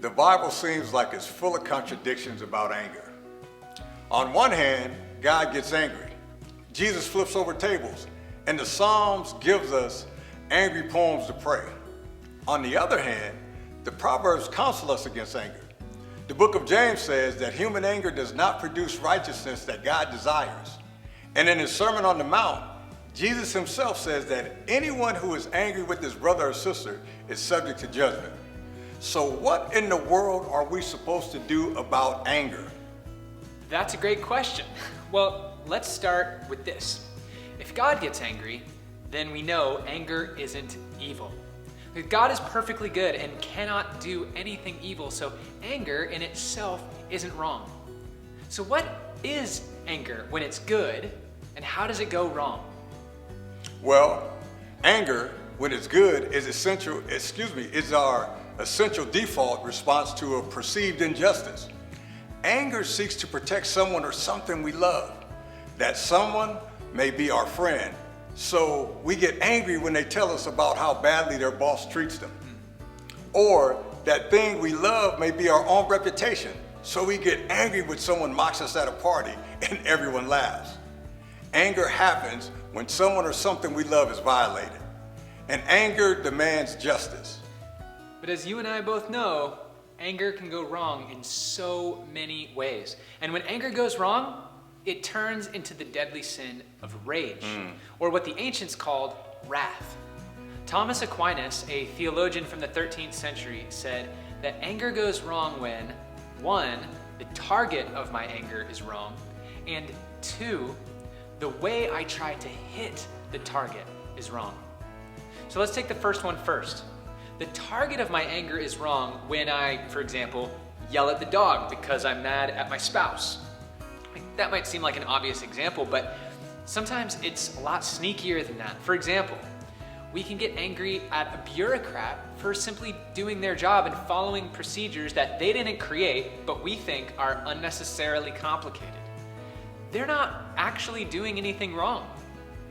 The Bible seems like it's full of contradictions about anger. On one hand, God gets angry. Jesus flips over tables, and the Psalms gives us angry poems to pray. On the other hand, the Proverbs counsel us against anger. The book of James says that human anger does not produce righteousness that God desires. And in his Sermon on the Mount, Jesus himself says that anyone who is angry with his brother or sister is subject to judgment. So what in the world are we supposed to do about anger? That's a great question. Well, let's start with this. If God gets angry, then we know anger isn't evil. God is perfectly good and cannot do anything evil, so anger in itself isn't wrong. So what is anger when it's good, and how does it go wrong? Well, anger, when it's good, is our essential default response to a perceived injustice. Anger seeks to protect someone or something we love. That someone may be our friend, so we get angry when they tell us about how badly their boss treats them. Or that thing we love may be our own reputation, so we get angry when someone mocks us at a party and everyone laughs. Anger happens when someone or something we love is violated, and anger demands justice. But as you and I both know, anger can go wrong in so many ways. And when anger goes wrong, it turns into the deadly sin of rage, or what the ancients called wrath. Thomas Aquinas, a theologian from the 13th century, said that anger goes wrong when, 1, the target of my anger is wrong, and 2, the way I try to hit the target is wrong. So let's take the first one first. The target of my anger is wrong when I, for example, yell at the dog because I'm mad at my spouse. That might seem like an obvious example, but sometimes it's a lot sneakier than that. For example, we can get angry at a bureaucrat for simply doing their job and following procedures that they didn't create, but we think are unnecessarily complicated. They're not actually doing anything wrong.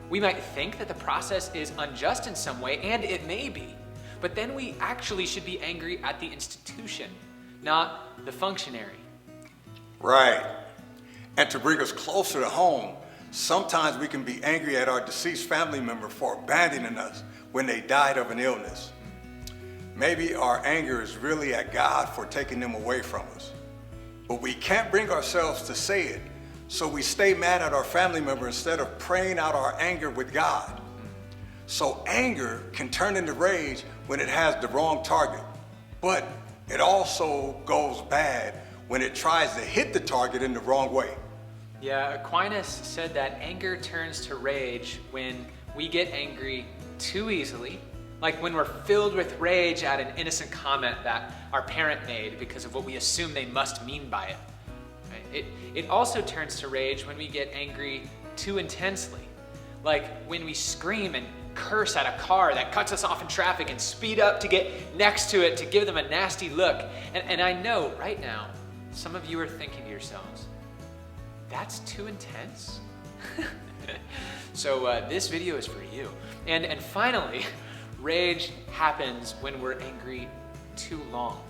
We might think that the process is unjust in some way, and it may be, but then we actually should be angry at the institution, not the functionary. Right. And to bring us closer to home, sometimes we can be angry at our deceased family member for abandoning us when they died of an illness. Maybe our anger is really at God for taking them away from us. But we can't bring ourselves to say it, so we stay mad at our family member instead of praying out our anger with God. So anger can turn into rage when it has the wrong target, but it also goes bad when it tries to hit the target in the wrong way. Yeah, Aquinas said that anger turns to rage when we get angry too easily, like when we're filled with rage at an innocent comment that our parent made because of what we assume they must mean by it. It also turns to rage when we get angry too intensely, like when we scream and curse at a car that cuts us off in traffic and speed up to get next to it to give them a nasty look. And I know right now, some of you are thinking to yourselves, that's too intense? So this video is for you. And finally, rage happens when we're angry too long.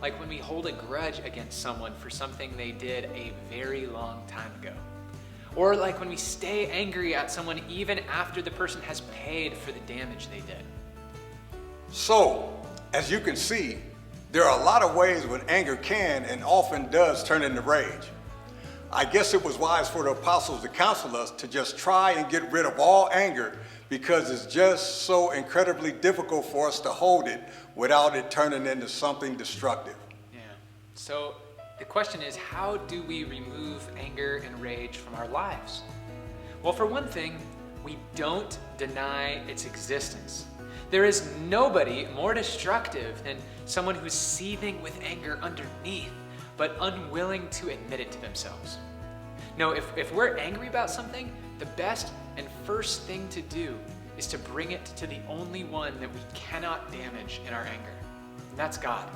Like when we hold a grudge against someone for something they did a very long time ago. Or like when we stay angry at someone even after the person has paid for the damage they did. So, as you can see, there are a lot of ways when anger can and often does turn into rage. I guess it was wise for the apostles to counsel us to just try and get rid of all anger because it's just so incredibly difficult for us to hold it without it turning into something destructive. Yeah. So the question is, how do we remove anger and rage from our lives? Well, for one thing, we don't deny its existence. There is nobody more destructive than someone who's seething with anger underneath, but unwilling to admit it to themselves. No, if we're angry about something, the best and first thing to do is to bring it to the only one that we cannot damage in our anger, and that's God.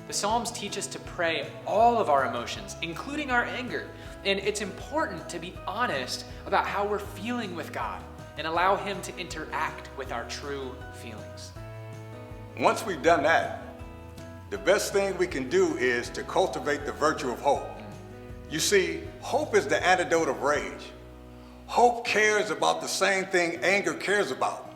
The Psalms teach us to pray all of our emotions, including our anger, and it's important to be honest about how we're feeling with God and allow Him to interact with our true feelings. Once we've done that, the best thing we can do is to cultivate the virtue of hope. You see, hope is the antidote of rage. Hope cares about the same thing anger cares about.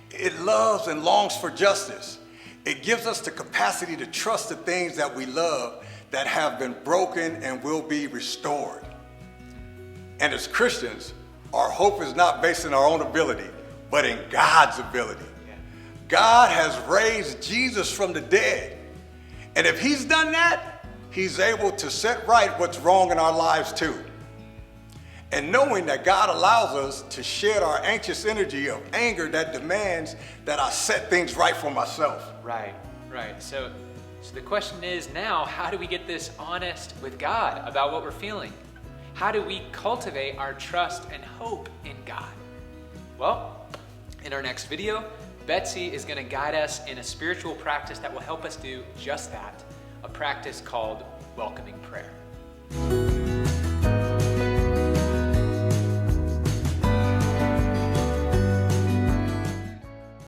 It loves and longs for justice. It gives us the capacity to trust the things that we love that have been broken and will be restored. And as Christians, our hope is not based on our own ability, but in God's ability. God has raised Jesus from the dead. And if he's done that, he's able to set right what's wrong in our lives too. And knowing that God allows us to shed our anxious energy of anger that demands that I set things right for myself. Right. So the question is now, how do we get this honest with God about what we're feeling? How do we cultivate our trust and hope in God? Well, in our next video, Betsy is going to guide us in a spiritual practice that will help us do just that, a practice called welcoming prayer.